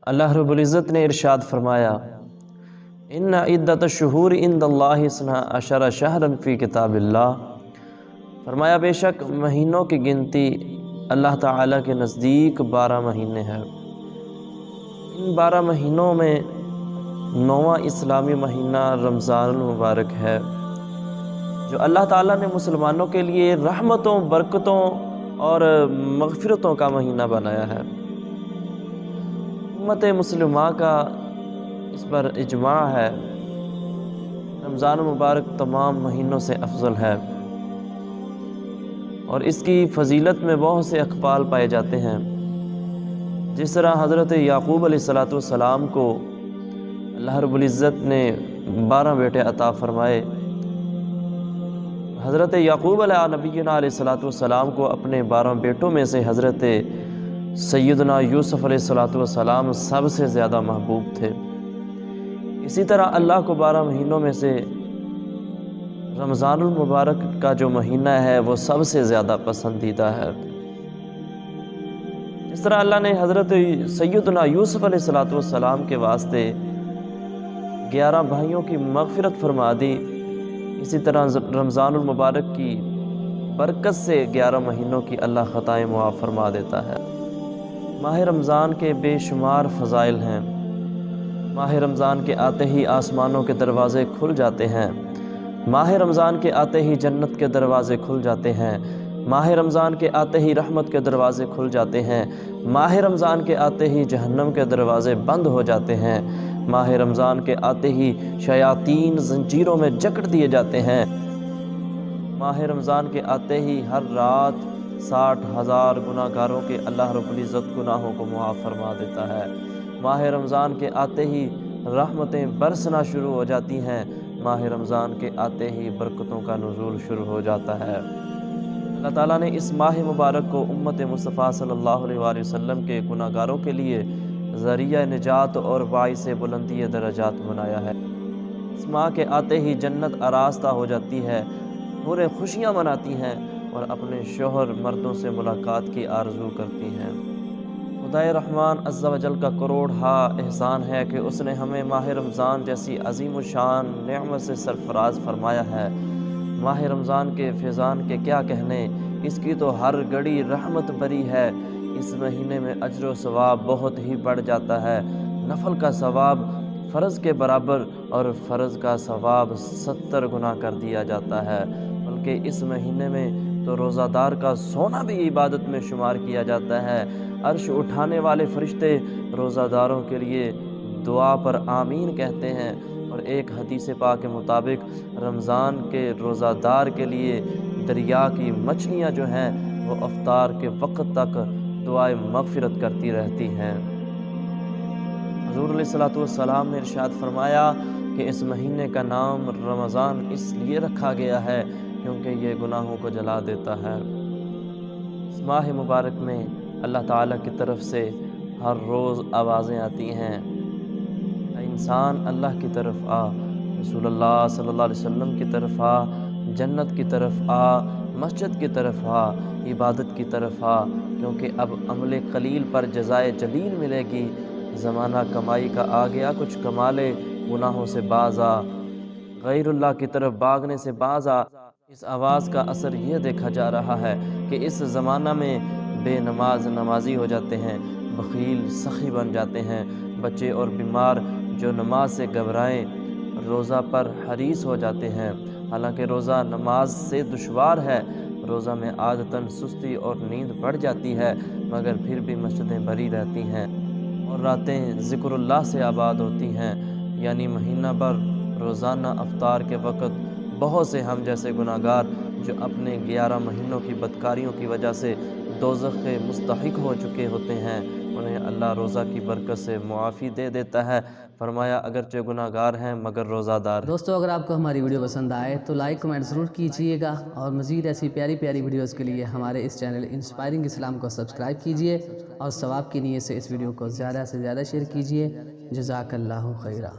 اللہ رب العزت نے ارشاد فرمایا ان عدت الشہور عند اللہ اثنا عشر شہرا فی کتاب اللہ، فرمایا بے شک مہینوں کی گنتی اللہ تعالیٰ کے نزدیک 12 مہینے ہیں۔ ان 12 مہینوں میں 9واں اسلامی مہینہ رمضان المبارک ہے، جو اللہ تعالیٰ نے مسلمانوں کے لیے رحمتوں، برکتوں اور مغفرتوں کا مہینہ بنایا ہے۔ امت مسلمہ کا اس پر اجماع ہے، رمضان المبارک تمام مہینوں سے افضل ہے، اور اس کی فضیلت میں بہت سے اقوال پائے جاتے ہیں۔ جس طرح حضرت یعقوب علیہ السلام کو اللہ رب العزت نے 12 بیٹے عطا فرمائے، حضرت یعقوب علیہ نبینا علیہ السلام کو اپنے 12 بیٹوں میں سے حضرت سیدنا یوسف علیہ السلام سب سے زیادہ محبوب تھے۔ اسی طرح اللہ کو 12 مہینوں میں سے رمضان المبارک کا جو مہینہ ہے وہ سب سے زیادہ پسندیدہ ہے۔ جس طرح اللہ نے حضرت سیدنا یوسف علیہ السلام کے واسطے 11 بھائیوں کی مغفرت فرما دی، اسی طرح رمضان المبارک کی برکت سے 11 مہینوں کی اللہ خطائیں معاف فرما دیتا ہے۔ ماہ رمضان کے بے شمار فضائل ہیں۔ ماہ رمضان کے آتے ہی آسمانوں کے دروازے کھل جاتے ہیں، ماہ رمضان کے آتے ہی جنت کے دروازے کھل جاتے ہیں، ماہ رمضان کے آتے ہی رحمت کے دروازے کھل جاتے ہیں، ماہ رمضان کے آتے ہی جہنم کے دروازے بند ہو جاتے ہیں، ماہ رمضان کے آتے ہی شیاطین زنجیروں میں جکڑ دیے جاتے ہیں، ماہ رمضان کے آتے ہی ہر رات 60,000 گناہ گاروں کے اللہ رب العزت گناہوں کو معاف فرما دیتا ہے۔ ماہ رمضان کے آتے ہی رحمتیں برسنا شروع ہو جاتی ہیں، ماہ رمضان کے آتے ہی برکتوں کا نزول شروع ہو جاتا ہے۔ اللہ تعالیٰ نے اس ماہ مبارک کو امت مصطفیٰ صلی اللہ علیہ وآلہ وسلم کے گناہ گاروں کے لیے ذریعہ نجات اور باعث بلندی درجات بنایا ہے۔ اس ماہ کے آتے ہی جنت آراستہ ہو جاتی ہے، پورے خوشیاں مناتی ہیں اور اپنے شوہر مردوں سے ملاقات کی آرزو کرتی ہیں۔ خدائے رحمان عز و جل کا کروڑہا احسان ہے کہ اس نے ہمیں ماہ رمضان جیسی عظیم الشان نعمت سے سرفراز فرمایا ہے۔ ماہ رمضان کے فیضان کے کیا کہنے، اس کی تو ہر گھڑی رحمت بری ہے۔ اس مہینے میں اجر و ثواب بہت ہی بڑھ جاتا ہے، نفل کا ثواب فرض کے برابر اور فرض کا ثواب 70 گنا کر دیا جاتا ہے۔ بلکہ اس مہینے میں تو روزہ دار کا سونا بھی عبادت میں شمار کیا جاتا ہے۔ عرش اٹھانے والے فرشتے روزہ داروں کے لیے دعا پر آمین کہتے ہیں، اور ایک حدیث پاک کے مطابق رمضان کے روزہ دار کے لیے دریا کی مچھلیاں جو ہیں وہ افطار کے وقت تک دعائے مغفرت کرتی رہتی ہیں۔ حضور علیہ السلام نے ارشاد فرمایا کہ اس مہینے کا نام رمضان اس لیے رکھا گیا ہے کیونکہ یہ گناہوں کو جلا دیتا ہے۔ اس ماہ مبارک میں اللہ تعالیٰ کی طرف سے ہر روز آوازیں آتی ہیں، اے انسان اللہ کی طرف آ، رسول اللہ صلی اللہ علیہ وسلم کی طرف آ، جنت کی طرف آ، مسجد کی طرف آ، عبادت کی طرف آ، کیونکہ اب عمل قلیل پر جزائے جلیل ملے گی۔ زمانہ کمائی کا آ گیا، کچھ کما لے، گناہوں سے باز آ، غیر اللہ کی طرف بھاگنے سے باز آ۔ اس آواز کا اثر یہ دیکھا جا رہا ہے کہ اس زمانہ میں بے نماز نمازی ہو جاتے ہیں، بخیل سخی بن جاتے ہیں، بچے اور بیمار جو نماز سے گھبرائیں روزہ پر حریص ہو جاتے ہیں۔ حالانکہ روزہ نماز سے دشوار ہے، روزہ میں عادتاً سستی اور نیند پڑ جاتی ہے، مگر پھر بھی مسجدیں بھری رہتی ہیں اور راتیں ذکر اللہ سے آباد ہوتی ہیں۔ یعنی مہینہ بھر روزانہ افطار کے وقت بہت سے ہم جیسے گناہ گار جو اپنے 11 مہینوں کی بدکاریوں کی وجہ سے دوزخ کے مستحق ہو چکے ہوتے ہیں، انہیں اللہ روزہ کی برکت سے معافی دے دیتا ہے۔ فرمایا اگرچہ گناہ گار ہیں مگر روزہ دار ہیں۔ دوستو اگر آپ کو ہماری ویڈیو پسند آئے تو لائک کمنٹ ضرور کیجئے گا، اور مزید ایسی پیاری پیاری ویڈیوز کے لیے ہمارے اس چینل انسپائرنگ اسلام کو سبسکرائب کیجئے، اور ثواب کی نیت سے اس ویڈیو کو زیادہ سے زیادہ شیئر کیجئے۔ جزاک اللہ خیرہ۔